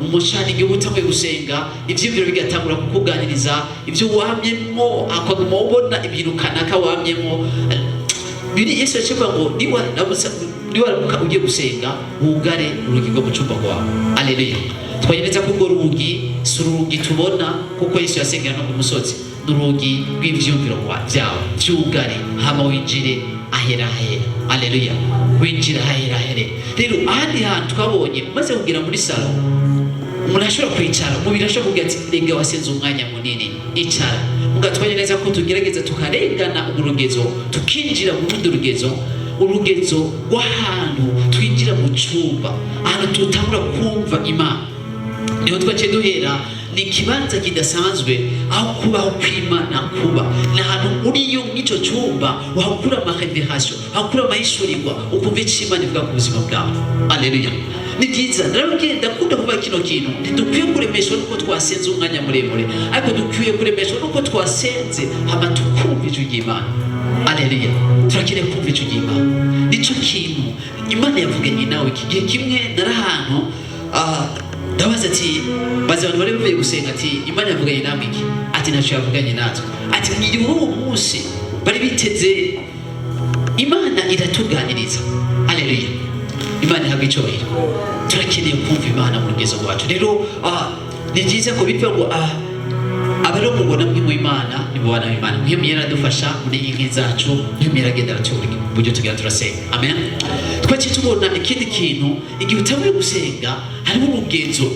umushani igihe utanguye gusenga ivy'ivyo bigatangura kukuganiriza ivyo wamyemwo akaguma ubona ibintu kanaka wamyemwo biri Yesu yacivuga ngo niwaramuka ugiye gusenga wugare urugi rwo mu cumba kwawe. Haleluya. Twanyereza ko urwo rugi si urugi tubona kuko Yesu yasengera no ku musozi, n'urugi rw'ivyumviro vyawe vyugare hama winjire ahera ahera. Haleluya. Winjira ahera ahera. Rero ahandi hantu twabonye maze kugira muri salo umuntu ashobora kwicara umubiri ashobora kugira ati rega wasenze umwanya munini icara. Mugatwanya neza ko tugerageza tukarengana urugezo tukinjira mu rundi rugezo, urugezo rw'ahantu twinjira mu cumba ahantu tutangura kumva Imana. Niho twaciye duhera ni ikibanza kidasanzwe aho kubaho kw'Imana kuba ni ahantu uriyo mw'ico cumba wahakura amarevelation, wahakura amahishurirwa ukumva ico Imana ivuga ku buzima bwawe. Haleluya. Ni byiza narabwiye ndakunda kuvuga kino kintu ntidukwiye kuremeshwa nuko twasenze umwanya muremure, ariko dukwiye kuremeshwa nuko twasenze hama tukumva ijwi ry'Imana. Haleluya. Turakeneye kumva ijwi ry'Imana. Nico kintu Imana yavuganye nawe iki gihe kimwe narahantu ndabaza ati baza abantu bari bavuye gusenga ati Imana yavuganye namwe iki? Ati naco yavuganye natwe. Ati ngiye uwo munsi bari biteze Imana iratuganiriza. Haleluya. Imana ihabwa icyubahiro. Turakeneye kumva Imana mu rugezo rwacu. Rero ni byiza ko bivuga ngo abari mubona mu Imana nibo bana b'Imana. Niyo yaradufasha muri inki zacu, niyo yaragenda raturi buryo tugira turasenga. Amen. Twaciye tubona ikindi kintu igihe utanguye gusenga harimo urugezo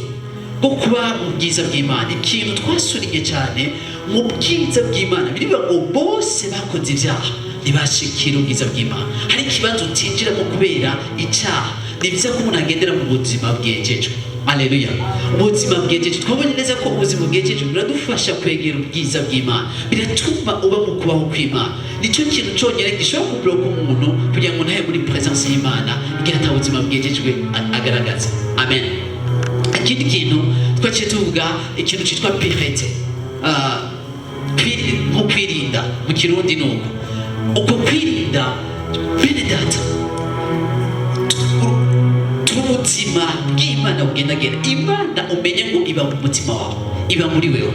bwo kuba mu bwiza bw'Imana. Ikintu twasuriye cyane mu bwiza bw'Imana birivuga ngo bose bakoze ibyaha ntibashikira ubwiza bw'Imana. Hari ikibanza utinjiramo kubera icyaha. Ni byiza ko umuntu agendera mu buzima bwejejwe. Haleluya. Ubuzima bwejejwe twabonye neza ko ubuzima bwejejwe buradufasha kwegera ubwiza bw'Imana, biratuma uba mu kubaho kw'Imana. Nicyo kintu cyonyine gishobora kubloka umuntu kugira ngo ntahe muri presence y'Imana igihe ata buzima bwejejwe agaragaza. Amen. Ikindi kintu twaciye tuvuga ikintu cyitwa purite, nko kwirinda mu Kirundi nuko uko kwirinda bene data ubuzima bw'Imana bugendagenda. Imana umenye ngo iba mu mutima wawe, iba muri wewe.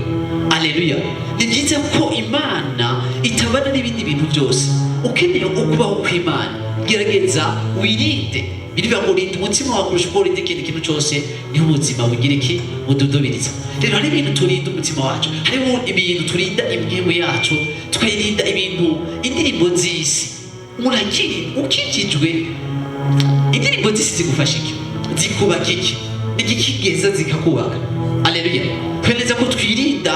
Haleluya. Ni byiza ko Imana itabana n'ibindi bintu byose. Ukeneye ukubaho kw'Imana gerageza wirinde. Birivuga ngo urinde umutima wawe kurusha uko urinde ikindi kintu cyose, niho ubuzima bugira iki bududubiriza. Rero hari ibintu turinda umutima wacu, hariho ibintu turinda imyemwe yacu, tukayirinda ibintu indirimbo z'isi. Murakiri ukikijwe indirimbo z'isi zigufasha iki? Zikubaka iki? Igikigeza zikakubaka. Haleluya. Tweleza ko twirinda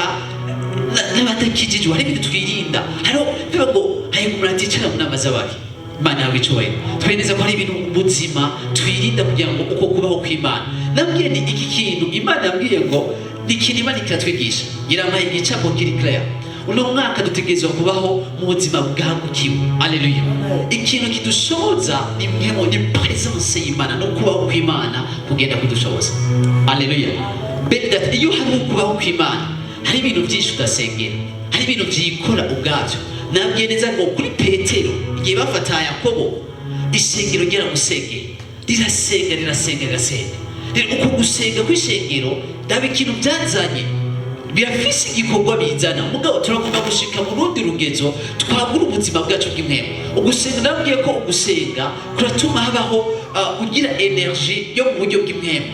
n'abatakijijwe, hari ibintu twirinda. Hariho bivuga ngo haye kumuraticara mu nama z'abari. Imana yawe icyubahiro. Tweleza ko hari ibintu mu buzima twirinda kugira ngo uko kubaho kw'Imana. Nabwiye ni iki kintu Imana yabwiye ngo ikintu Imana ikiratwigisha. Yarampaye igicapo kiri clear. Uno mwaka dutegerezwa kubaho mu buzima bwagukiwe. Haleluya. Ikintu kidushoboza ni presence y'Imana no kubaho kw'Imana kugenda kudushoboza. Haleluya. Benda iyo hari kubaho kw'Imana hari ibintu byinshi udasengera, hari ibintu byikora ubwabyo. Nabwiye neza ngo kuri Petero igihe bafata Yakobo isengero ryaramusengera rirasenga. Rero uko gusenga kw'isengero ndaba ikintu byazanye birafise igikorwa bizana. Mugabo turagomba gushika mu rundi rugezo twagura ubuzima bwacu bw'imwemwe. Ugusenga nabwiye ko ugusenga kuratuma habaho ugira energy yo mu buryo bw'imwemwe,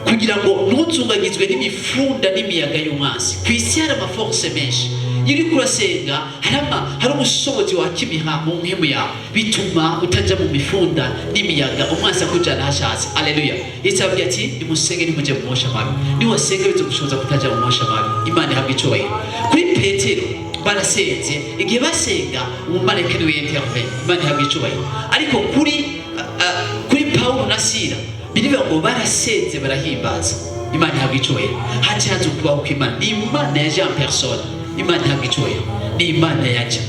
kugira ngo ntuzungagizwe n'imifunda n'imiyaga y'umwasi. Kw'isi hari amaforce menshi. Iyo uriko urasenga hari ubushobozi wakimiha mu mpemu yawe bituma utaja mu mifunda n'imiyaga umwasi akujana hashatse. Haleluya. Yesu avuga ati nimusenge nimuje mu mosha mabi, niwasenga bizogushoboza kutaja mu mosha mabi. Imana ihabwa icyubahiro. Kuri Petero barasenze, igihe basenga umumarayika niwe intervene. Imana ihabwa icyubahiro. Ariko kuri Paulo na Sila birivuga ngo barasenze barahimbaza. Imana ihabwa icyubahiro. Hacaza ukubaho kw'Imana. Ni Imana yaje en personne. Imana ihabwa icyubahiro. Ni Imana yaje.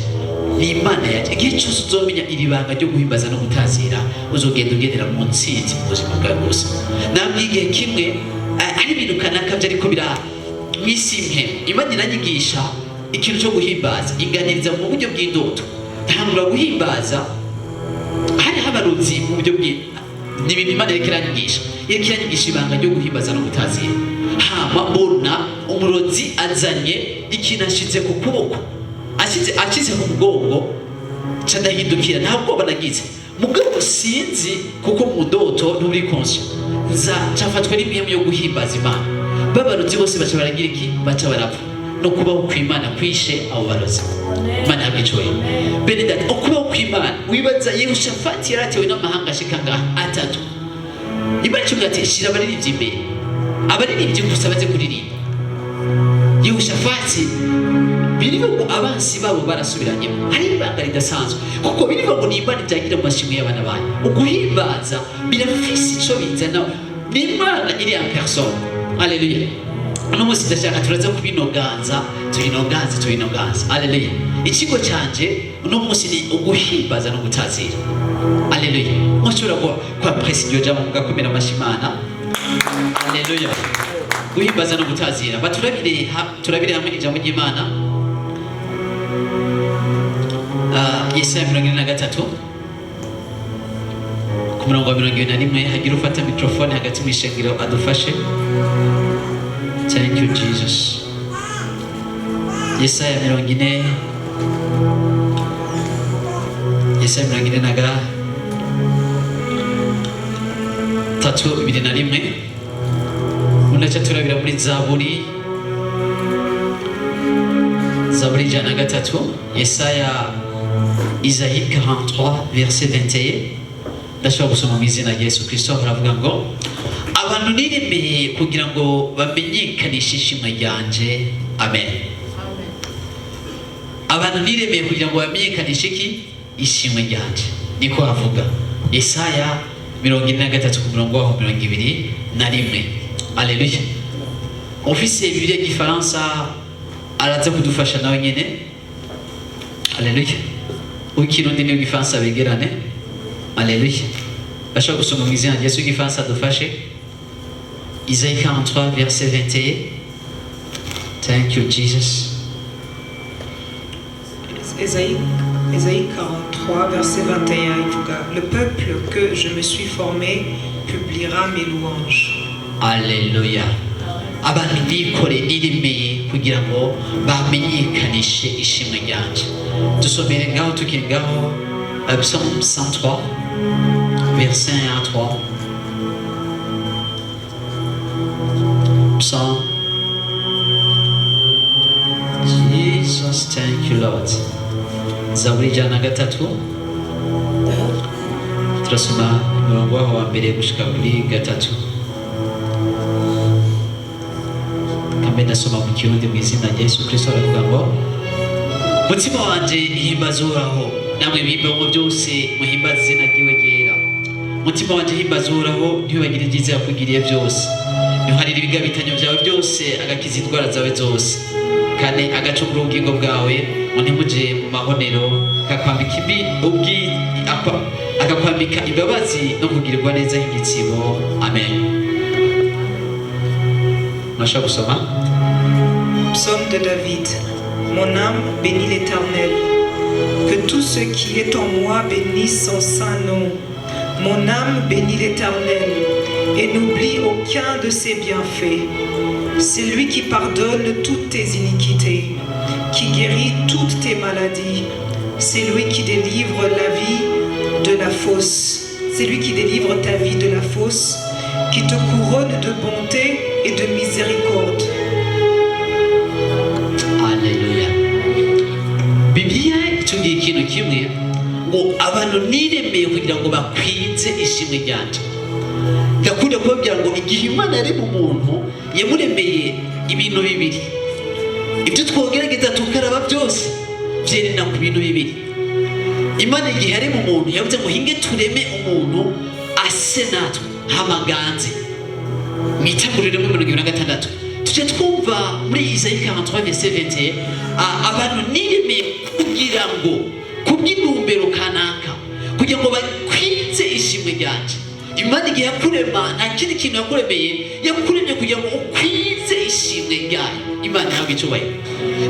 Igihe cyose uzomenya iri banga ryo guhimbaza no gutazira uzogenda ugendera mu ntsinzi mu buzima bwawe bwose. Nabwiye igihe kimwe ari ibintu kanaka byariko bira mw'isi imwe. Imana iranyigisha ikintu cyo guhimbaza iganiriza mu buryo bw'indoto. Ntangura guhimbaza hari habaruzi mu buryo n'ibintu Imana yekiranyigisha ibanga ryo guhimbaza no gutazira. Hama mbona umurozi azanye ikintu ashize ku kuboko, akize ku mugongo, cadahindukira nta bwoba nagize. Mugabo sinzi kuko mu ndoto nturi conscious cafatwa n'imyemu yo guhimbaza Imana. Babaruzi bose baca baragira iki? Baca barapfa. No kubaho kw'Imana kwishe abo barozi. Imana yabicoye. Benedata okubaho kw'Imana wibaza Yehoshafati yaratewe n'amahanga ashika ngaha atatu. Imana icuga ati shira abaririmbyi imbere, abaririmbyi gusa baze kuririmba. Yehoshafati birivuga ngo abansi babo barasubiranye, hari ibanga ridasanzwe kuko birivuga ngo n'Imana ibyagira mu mashimwe y'abana bayo. Uguhimbaza birafise ico bizana, n'Imana iri en personne. Haleluya. Uno munsi ndashaka turaza kubinoganza, tubinoganza. Haleluya. Ikigo canje uno munsi ni uguhimbaza no gutazira. Haleluya. Mushobora kwa presidio jama mugakomera amashimana. Haleluya. Guhimbaza no gutazira. Turabire hamwe ijambo ry'Imana. Yesaya 43 ku murongo wa 21 hagira ufata mikrofone hagati mu ishengero adufashe. Thank you Jesus. Yesaya 40 naga 3:21 unacha turabira muri Zaburi 3 Yesaya Isaïe 43 verset 21. Ndashobora gusoma mu izina rya Yesu Kristo. Haravuga ngo abantu niremeye kugira ngo bamenyekanishe ishimwe ryanje. Amen. Abantu niremeye kugira ngo bamenyekanishe iki? Ishimwe ryanje. Niko havuga Yesaya 43 ku murongo wa 21. Haleluya. Officier Bibiliya y'igifaransa araza kudufasha nawe nyene. Haleluya. Ukirundi ni y'igifaransa begerane. Haleluya. Bashaka gusoma mu izina rya Yesu y'igifaransa adufashe. Isaïe 43 verset 21. Thank you Jesus. Isaïe 43 verset 21 ivuga, le peuple que je me suis formé publiera mes louanges. Alléluia. Abantu nikore niremeye kugira ngo bamenyekanishe ishimwe ryanje. Dusomere ngaho tukiri ngaho Psaume 103 verset 1 à 3. Psalm. Jesus, thank you Lord. Zaburi 103 turasoma umurongo wa mbere gushika kuri 3. Kambe ndasoma mu Kirundi mu izina rya Yesu Kristo. Aravuga ngo mutima wanje himbaza Uhoraho, namwe bimba mu byose muhimbaza izina ryiwe ryera. Mutima wanje himbaza Uhoraho, ntibagire ibyiza yakugiriye byose. Yuharira ibigabitanyo byawe byose, agakiza indwara zawe zose. Kane agacungura ubugingo bwawe, ntimuje mu mahonero, akakwambika imbabazi no kugirirwa neza h'igitsibo. Amen. Mashaka gusoma. Psaume de David. Mon âme bénit l'Éternel. Que tout ce qui est en moi bénisse son saint nom. Mon âme bénit l'Éternel et n'oublie aucun de ses bienfaits. C'est lui qui pardonne toutes tes iniquités, qui guérit toutes tes maladies. C'est lui qui délivre la vie de la fosse. C'est lui qui délivre ta vie de la fosse, qui te couronne de bonté et de miséricorde. Alléluia. Bibiliya itubwiye ikintu kimwe ngo abantu niremeye kugira ngo bakwize ishimwe ryanje. Gakunda kubabwira ngo igihe Imana yari mu muntu yamuremeye ibintu bibiri. Ibyo twogerageza tukaraba byose byerena ku bintu bibiri. Imana igihe yari mu muntu yavuze ngo hinge tureme umuntu ase natwe hamaganze. Mwitangurire mu 26 tuje twumva muri Isaïe 43 verset 21 abantu niremeye kugira ngo kubw'intumbero kanaka kugira ngo bakwize ishimwe ryanje. Imana igihe yakurema nta kindi kintu yakuremeye, yakuremye kugira ngo ukwize ishimwe ryayo. Imana ntabwo icyubahiro.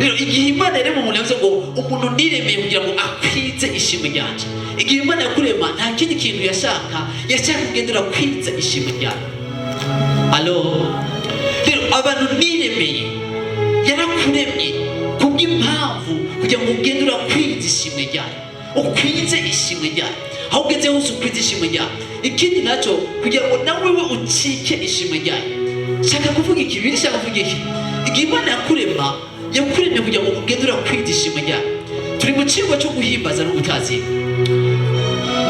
Rero igihe Imana yarema umuntu yavuze ngo umuntu niremeye kugira ngo akwize ishimwe ryanje. Igihe Imana yakurema nta kindi kintu yashaka kugendera kwiza ishimwe ryawe. Alo, rero abantu niremeye yarakuremye kubw'impamvu kugira ngo ugendera kwiza ishimwe ryawe, ukwize ishimwe ryawe, aho ugeze hose ukwize ishimwe ryawe. Ikindi nacyo kugira ngo nawe we ucike ishimwe ryawe. Shaka kuvuga iki, biri shaka kuvuga iki. Igihe Imana yakuremye kugira ngo ugendera kwiza ishimwe ryawe. Turi mu kigo cyo guhimbaza no gutazira.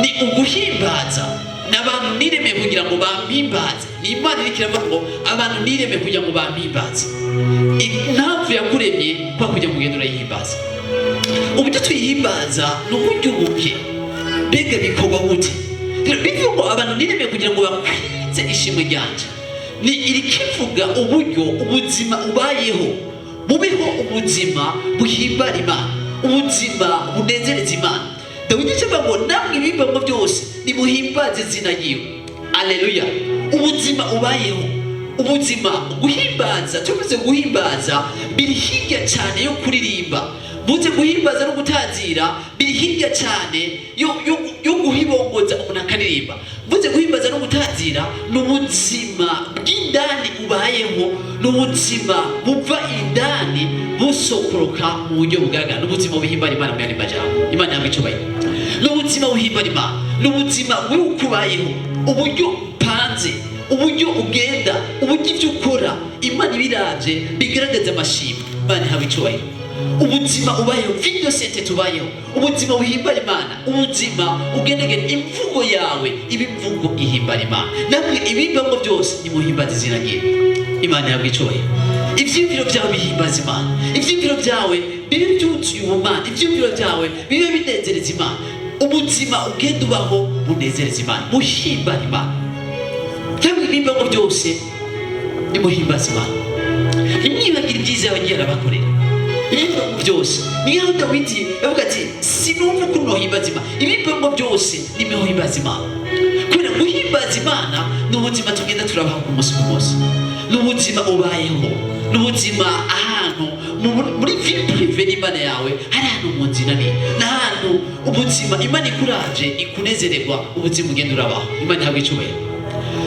Ni uguhimbaza n'abantu niremeye kugira ngo bampimbaze. Ni Imana iri kiravuga ngo abantu niremeye kugira ngo bampimbaze. Impamvu yakuremye kwa kugira ngo ugendera yihimbaza. Uburyo tuyihimbaza ni uburyo buke, mbega bikorwa gute? Rero bivuga ngo abantu niremeye kugira ngo bakwize ishimwe ryanje. Ni iri kivuga uburyo ubuzima ubayeho bubeho ubuzima buhimbara Imana, ubuzima bunezereza Imana. Dawidi avuga ngo namwe ibibamo byose nimuhimbaze izina ryiwe. Aleluya. Ubuzima ubayeho, ubuzima guhimbaza, tuvuze guhimbaza biri hirya cyane yo kuririmba. Buze guhimbaza no gutazira biri hirya cyane yo guhibongoza umuntu akaririmba. Buze guhimbaza no gutazira n'ubuzima bw'indani ubayeho, n'ubuzima buva indani busokoroka mu buryo bugaragara, n'ubuzima buhimbara Imana mu yandi majambo. Imana yamwe icyubahiro. N'ubuzima buhimbara Imana, n'ubuzima bw'ukubayeho, uburyo upanze, uburyo ugenda, uburyo ibyo ukora Imana ibiravye bigaragaza amashimwe. Imana yamwe icyubahiro. Ubuzima ubayeho, video sente tubayeho, ubuzima buhimbara Imana, ubuzima ugendegera imvugo yawe, ibimvugo ihimbara Imana. Namwe ibibamo byose nimuhimbaze izina ryiwe. Imana yabwe icyubahiro. Ivyiyumviro byawe bihimbaza Imana, ivyiyumviro byawe bibe byuzuye ubumana, ivyiyumviro byawe bibe binezereza Imana. Ubuzima ugenda ubaho bunezereza Imana, buhimbara Imana. Namwe ibibamo byose nimuhimbaze Imana. Nimwibagire ibyiza yagiye arabakorera byose. Niyo Dawidi yavuga ati sinumva ukuntu nohimbaza Imana, ibibamo byose nimuhimbaze Imana. Kubera guhimbaza Imana n'ubuzima tugenda turabaho ku munsi ku munsi, n'ubuzima ubayeho, n'ubuzima ahantu muri vie prive n'Imana yawe, hari ahantu mu nzira n'ahantu ubuzima Imana ikuraje ikunezererwa, ubuzima ugenda urabaho. Imana yabwe icyubahiro.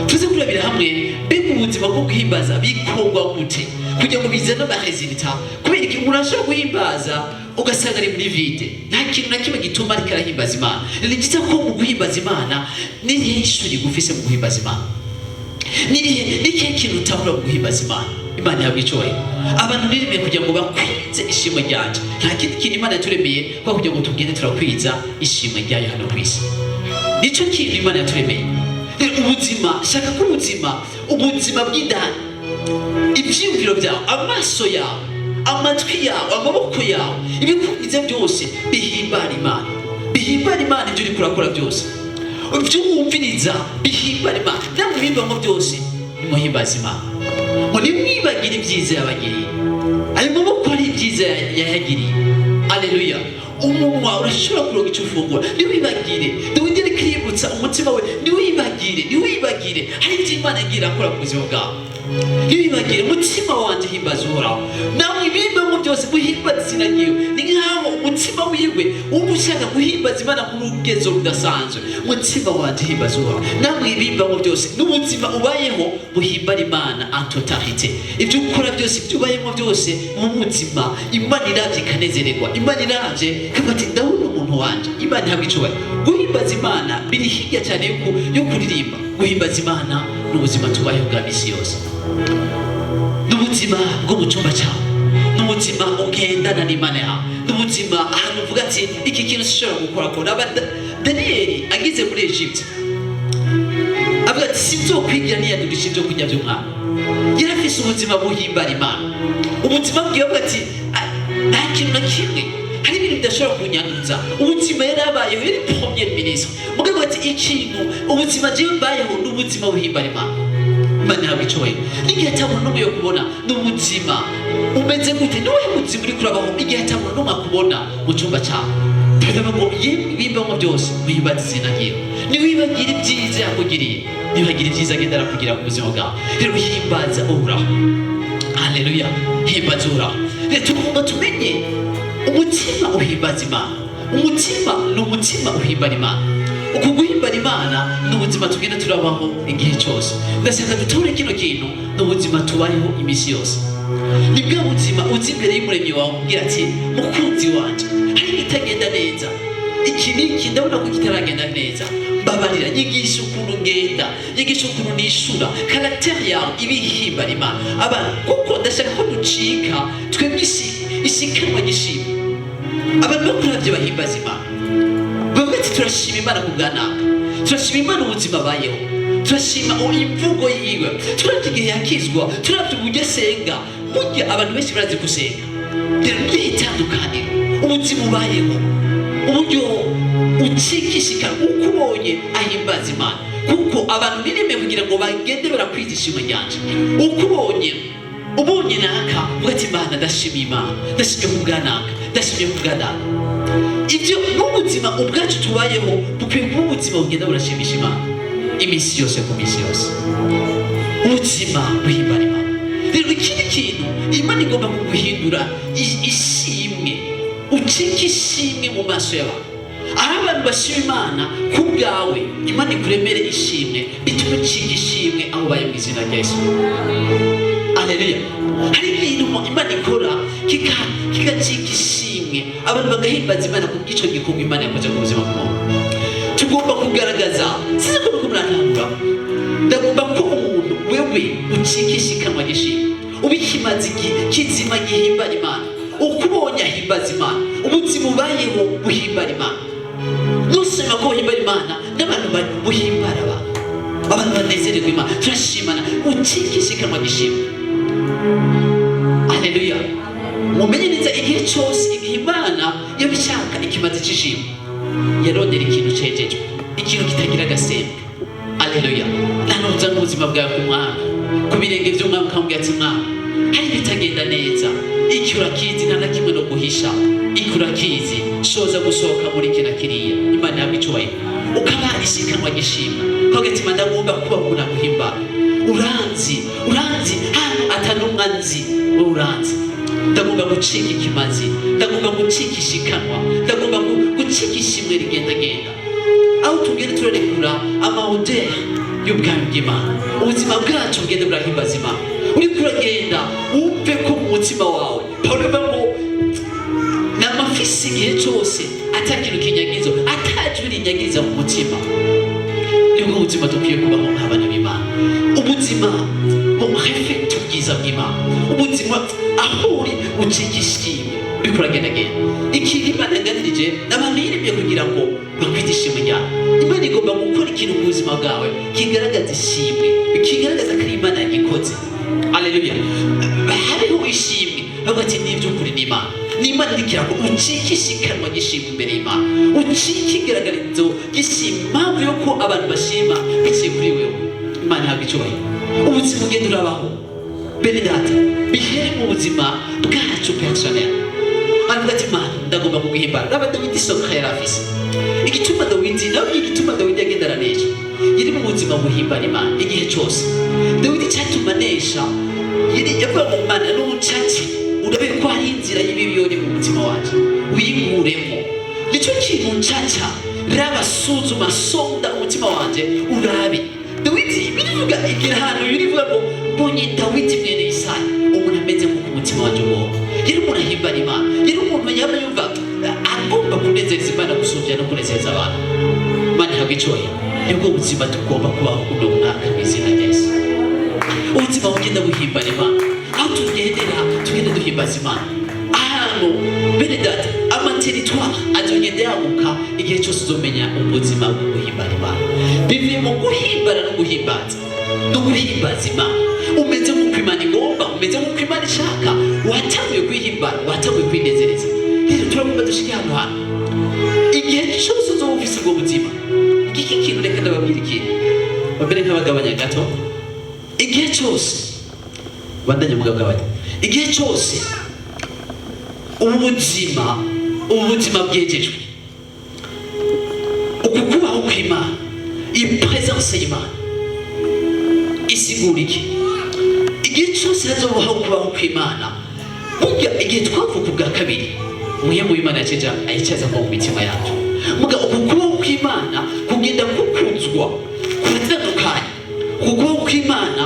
Tuze kurabira hamwe mbega ubuzima bwo guhimbaza bikorwa gute kugira ngo bizane amaresultat. Kubera iki umuntu ashobora guhimbaza ugasanga ari muri vide, nta kintu na kimwe gituma ariko arahimbaza Imana. Ni byiza ko mu guhimbaza Imana n'irihe ishuri gufise mu guhimbaza Imana, n'irihe kintu utabura mu guhimbaza Imana. Imana yabwe icyubahiro. Abantu niremeye kugira ngo bakwize ishimwe ryanje. Nta kindi kintu Imana yaturemeye kwa kugira ngo tugende turakwiza ishimwe ryayo hano ku isi. Nicyo kintu Imana yaturemeye. Ubuzima, shaka ko ubuzima bw'indani, ibyiyumviro byawe, amaso yawe, amatwi yawe, amaboko yawe, ibikurikiza byose bihimbara Imana. Bihimbara Imana ibyo uri kurakora byose, ibyo wumviriza bihimbara Imana. Namwe ibibamo byose nimuhimbaze Imana. Ngo nimwibagire ibyiza yabagiriye, ayo maboko ari ibyiza yayagiriye. Aleluya. Umunwa urashobora kuronka icyo ufungura, ntiwibagire. Dawidi ari kwibutsa umutima we, ntiwibagire hari ibyo Imana igira akora ku buzima bwawe. Ntiwibagire umutima wanjye himbaza Uhoraho. Namwe ibibamo byose muhimbaze izina ryiwe. Ni nk'aho umutima wiwe uba ushaka guhimbaza Imana ku rugezo rudasanzwe. Umutima wanjye himbaza Uhoraho. Namwe ibibamo byose n'ubuzima ubayeho buhimbara Imana en totalite. Ibyo ukora byose, ibyo ubayemo byose mu buzima Imana iravye ikanezererwa. Imana iravye ikavuga ati ndabona umuntu wanje. Imana ihabwa icyubahiro. Guhimbaza Imana biri hirya cyane yo kuririmba. Guhimbaza Imana n'ubuzima tubayeho bwa misi yose, n'ubuzima bwo mu cyumba cyawe, n'ubuzima ugendana n'Imana yawe, n'ubuzima ahantu uvuga ati iki kintu sishobora gukora. Daniyeli agize muri Egypte avuga ati sinzokwigira niyandurisha ibyo kurya by'umwana. Yari afise ubuzima buhimbara Imana. Ubuzima bwiwe avuga ati nta kintu na kimwe, hari ibintu bidashobora kunyanduza. Ubuzima yari abayeho, yari premier ministre, mugabo ati ikintu ubuzima jewe mbayeho n'ubuzima buhimbara Imana. Imana yabwe icyubahiro. N'igihe atabona n'umwe yo kubona n'ubuzima umeze gute, n'uwe buzima uri kurabaho igihe atabona n'umwe akubona mu cyumba cyawe. Tuvuga ngo yemwe ibibamo byose muhimbaze izina ryiwe. Niwibagire ibyiza yakugiriye, niwibagire ibyiza agenda arakugirira ku buzima bwawe. Rero himbaza Uhoraho. Haleluya, himbaza uhoraho. Rero tugomba tumenye umutima uhimbaza Imana. Umutima ni umutima uhimbara Imana. Uku guhimbara Imana ni ubuzima tugenda turabaho igihe cyose. Ndashaka dutore kino kintu ni ubuzima tubayeho iminsi yose. Ni bwa buzima uzi imbere y'umuremyi wawe umbwira ati mukunzi wanje hari ibitagenda neza, iki n'iki ndabona ko kitaragenda neza, mbabarira nyigisha ukuntu ngenda, nyigisha ukuntu nishura, karagiteri yawe ibihimbara Imana. Abantu kuko ndashaka ko ducika twebwe isikanwa gishima. Abantu bakuravye bahimbaza Imana bavuga ati turashima Imana ku bwanaka, turashima Imana ubuzima bayeho, turashima imvugo yiwe, turavye igihe yakizwa, turavye uburyo asenga. Burya abantu benshi barazi gusenga, rero n'itandukaniro ubuzima ubayeho, uburyo ucikishikana uko ubonye ahimbaza Imana. Kuko abantu biremeye kugira ngo bagende barakwigisha ishimwe ryanje. Uko ubonye naka uvuga ati Imana ndashima Imana, ndashimye ku bwanaka, ndashimye ku bwanaka. Ibyo n'ubuzima ubwacu tubayeho bukwiye kuba ubuzima bugenda burashimisha Imana iminsi yose ku minsi yose. Ubuzima buhimbara Imana. Rero ikindi kintu Imana igomba kuguhindura ishimwe, ucika ishimwe mu maso y'abantu. Aho abantu bashima Imana ku bwawe, Imana ikuremere ishimwe, bituma ucika ishimwe aho ubaye mu izina rya Yesu. Haleluya. Hari ibintu Imana ikora kigacika ishimwe, abantu bagahimbaza Imana ku bw'icyo gikorwa Imana yakoze ku buzima bw'umuntu. Tugomba kugaragaza size ko muratahura, ndagomba ko umuntu wewe ucikisha ikanwa gishimwe, ubikimaze kizima gihimbara Imana. Uko ubonye ahimbaza Imana, ubuzima ubayeho buhimbara Imana. Nusema ko buhimbara Imana n'abantu buhimbara abantu banezererwa Imana, turashimana, ucikisha ikanwa gishimwe. Haleluya. Mumenye neza igihe cyose igihe Imana yabishaka ikimaze cyishimwe, yarondera ikintu cejejwe, ikintu kitagira agasembe. Haleluya. Nanoza n'ubuzima bwawe ku Mwana, ku birenge by'Umwami ukambwira ati Mwana hari ibitagenda neza, iki urakizi nta na kimwe no guhisha, iki urakizi shoza gusohoka muri kina kiriya. Imana yawe icyubahiro, ukaba isikanwa gishimwa hagati Imana ngomba kuba kuna guhimbara. Uranzi hano atanumwa nzi, wowe uranzi. Ndagomba gucika ikimazi, ndagomba gucika ishikanwa, ndagomba gucika ishimwe rigendagenda. Aho tugenda turarekura amahoteli y'ubwami bw'Imana, ubuzima bwacu bugenda burahimbaza Imana. Uriko uragenda wumve ko mu mutima wawe Pawulo avuga ngo n'amafisi igihe cyose atakintu kinyagizo, atajwi rinyagiriza mu mutima. Nibwo ubuzima dukwiye kubaho nk'abana b'Imana, ubuzima reflect ubwiza bw'Imana, ubuzima aho uri ucika ishimwe uriko uragendagenda. Ikintu Imana yaganirije n'abantu yiremye kugira ngo bakwite ishimwe ryawe. Imana igomba gukora ikintu mu buzima bwawe kigaragaza ishimwe, kigaragaza ko Imana yagikoze. Haleluya. Hariho ishimwe bavuga ati ni iby'ukuri ni Imana. Ni Imana igira ngo ucike ishikanwa gishimwe imbere y'Imana, ucike igaragarizo gishimwe, impamvu yuko abantu bashima biciye kuri wewe. Imana ihabwa icyubahiro. Ubuzima ugenda urabaho bene data bihere mu buzima bwacu personnel. Aravuga ati Imana ndagomba kuguhimbara. Raba Dawidi isoko yari afise, igituma Dawidi yagendana neza yari mu buzima buhimbara Imana igihe cyose. Dawidi cyatuma nesha yari yavuga mu Mana n'ubucaci, urabe ko hari inzira y'ibibiyoni mu mutima wacu uyiguremo. Nicyo kintu ncaca raba suzuma sonda umutima wanje urabe. Dawidi birivuga igira ahantu birivuga ngo mbonye Dawidi mwene Isayi umuntu ameze nk'uko umutima wanje uwo. Yari umuntu ahimbara Imana, yari umuntu yaba yumva agomba kunezeza Imana gusumvya no kunezeza abantu. Imana ihabwa icyubahiro. Nibwo ubuzima tugomba kubaho kuno mwaka mu izina rya Yesu. Ubuzima bugenda buhimbara Imana, aho tugenda duhimbaza Imana. Ahantu bene data amateritwari azogenda yaguka igihe cyose uzomenya ubuzima bwo guhimbara Imana. Bivuye mu guhimbara no guhimbaza, no guhimbaza Imana. Umeze nk'uko Imana igomba, umeze nk'uko Imana ishaka, watanguye kwihimbara, watanguye kwinezereza. Rero turagomba dushike hano hantu igihe cyose uzoba ufise ubwo buzima. Iki kintu reka ndababwira ikintu babere nk'abagabanya gato. Igihe cyose bandanye mugabagabanya, igihe cyose ubuzima bwegejwe, ukukubaho kw'Imana, iyi presence y'Imana isigura iki? igihe cyose hazobaho kubaho kw'Imana burya igihe twavuka ubwa kabiri umuhemu w'Imana yaceja ayicaza mu mitima yacu muga uku kubaho kw'Imana kugenda kukuzwa kuratandukanye kubaho kw'Imana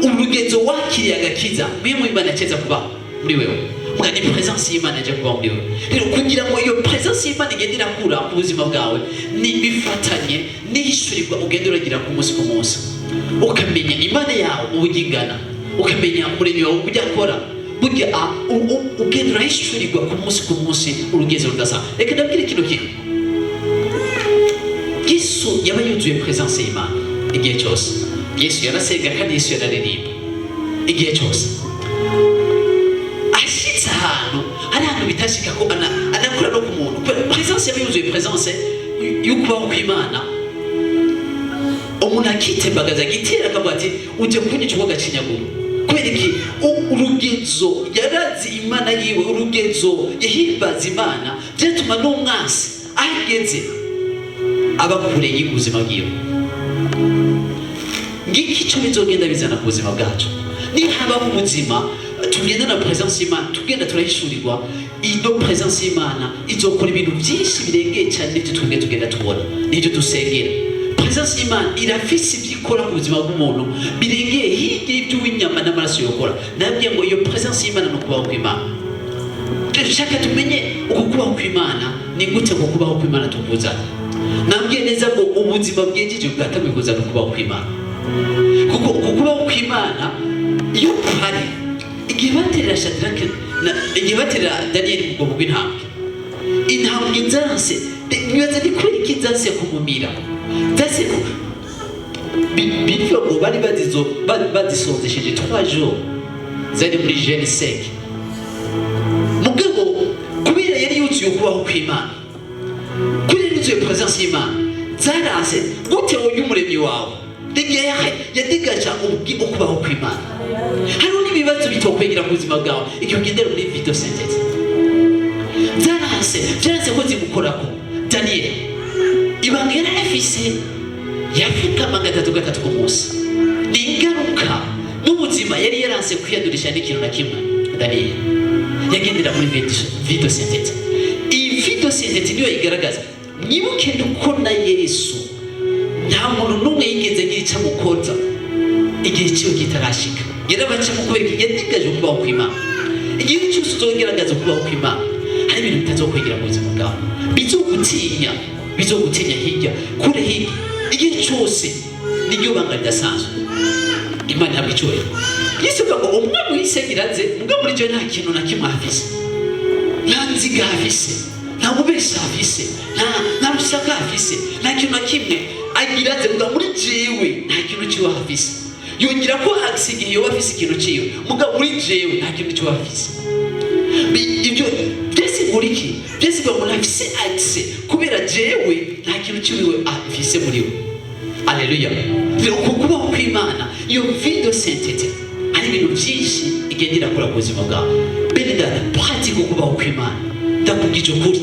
urugenzo wakiriye agakiza umuhemu w'Imana yaceja kuba muri wewe muga ni presence y'Imana yaje kuba muri wewe rero kugira ngo iyo presence y'Imana igende irakura ku buzima bwawe ni bifatanye n'ishurirwa ugenda uragira ku munsi ku munsi ukamenya Imana yawe ubugingana ukamenya umuremyi wawe ujya akora burya ugenda urahishurirwa ku munsi urugeze rudasa reka ndabwire ikintu kimwe Yesu yaba yuzuye presence y'Imana igihe cyose Yesu yarasenga kandi Yesu yararirimba igihe cyose ashitse ahantu hari ahantu bitashika ko anakora no ku muntu presence yaba yuzuye presence y'ukubaho kw'Imana umuntu akitembagaza gitera akavuga ati uje kunyica uwo gacinyaguru kubera iki urugenzo yarazi Imana yiwe urugenzo yahimbaza Imana byatuma n'umwasi ahageze aba kure y'ubuzima bwiwe ngiki cyo bizogenda bizana ku buzima bwacu nihaba mu buzima tugenda na presence y'Imana tugenda turahishurirwa iyo presence y'Imana izokora ibintu byinshi birengeye cyane n'ibyo tugenda tubona n'ibyo dusengera presence y'Imana irafise ibyikora ku buzima bw'umuntu birengeye hirya y'iby'uw'inyama n'amaraso yokora nabwiye ngo iyo presence y'Imana no kubaho kw'Imana dushaka tumenye uko kubaho kw'Imana ni gute ko kubaho kw'Imana tuvuzana nabwiye neza ngo ubuzima bwejeje bwatamwe kuzana kubaho kw'Imana kuko kubaho kw'Imana iyo uhari igihe baterera Shadraka igihe baterera Daniel mu bwoko bw'intambwe inzanse nibaza ni kubera iki inzanse kumumira ndetse bivuga ngo bari bazisonzesheje 3 jours zari muri jeune sec mugabo kubera yari yuzuye kubaho kw'Imana kubera yuzuye presence y'Imana zaranse gute wowe umuremyi wawe igihe yadigaja ukubaho kw'Imana hariho n'ibibazo bitokwegera ku buzima bwawe igihe ugendera muri video sentence zaranse ko zimukorako Daniel ibanga yari afise yafukama gatatu ku munsi ni ingaruka n'ubuzima yari yaranse kwiyadurisha n'ikintu na kimwe Daniel yagendera muri video sentence iyi video sentence niyo igaragaza mwibuke nuko na Yesu nta muntu n'umwe yigeze yica mukoza igihe cyo kitarashika yarabaca mu kubera yadigaje kubaho kw'Imana igihe cyose uzogeragaza kubaho kw'Imana hari ibintu bitazokwegera mu buzima bwawe bizogutinya hirya kure hirya igihe cyose niryo banga ridasanzwe Imana yabwo icyubahiro Yesu avuga ngo umwe muhisengiraze mbwa muri cyo nta kintu na kimwe afise nta nziga afise nta mubesha afise nta rusaka afise nta kintu na kimwe agiraze mbwa muri jewe nta kintu cyo afise yongera ko aksigiye yo afise ikintu cyiwe mbwa muri jewe nta kintu cyo afise ibyo byese nguriki byese ngo afise akse kubera jewe nta kintu cyiwe afise muri we Haleluya. Rero kubaho kw'Imana iyo video sentete ari ibintu byinshi igendera kuri ubuzima bwawe bene dada pratique kubaho kw'Imana ndakubwije ukuri